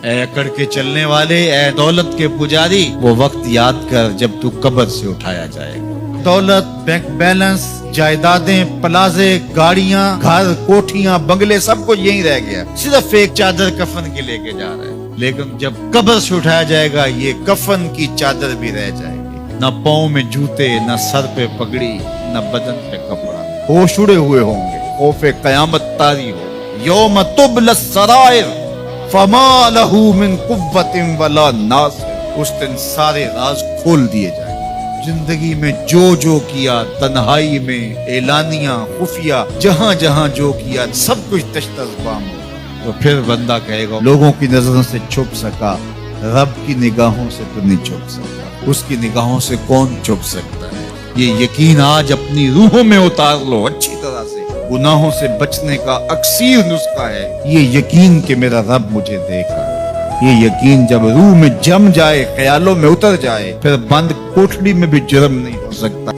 اے اکڑ کے چلنے والے، اے دولت کے پجاری، وہ وقت یاد کر جب تو قبر سے اٹھایا جائے گا۔ دولت، بینک بیلنس، جائیدادیں، پلازے، گاڑیاں، گھر، کوٹھیاں، بنگلے، سب کچھ یہیں رہ گیا، صرف ایک چادر کفن کے لے کے جا رہا ہے۔ لیکن جب قبر سے اٹھایا جائے گا، یہ کفن کی چادر بھی رہ جائے گی، نہ پاؤں میں جوتے، نہ سر پہ پگڑی، نہ بدن پہ کپڑا، ہوش اڑے ہوئے ہوں گے، خوف قیامت طاری ہو۔ یوم تبلی السرائر فما لہ من قوت ولا ناصر، اس دن سارے راز کھول دیے جائیں۔ زندگی میں جو کیا، تنہائی میں، اعلانیہ، خفیہ، جہاں جہاں جو کیا، سب کچھ تشت زبان ہو۔ تو پھر بندہ کہے گا لوگوں کی نظروں سے چھپ سکا، رب کی نگاہوں سے تو نہیں چھپ سکتا، اس کی نگاہوں سے کون چھپ سکتا ہے؟ یہ یقین آج اپنی روحوں میں اتار لو اچھی طرح سے۔ گناہوں سے بچنے کا اکسیر نسخہ ہے یہ یقین کہ میرا رب مجھے دیکھ رہا ہے۔ یہ یقین جب روح میں جم جائے، خیالوں میں اتر جائے، پھر بند کوٹھڑی میں بھی جرم نہیں ہو سکتا۔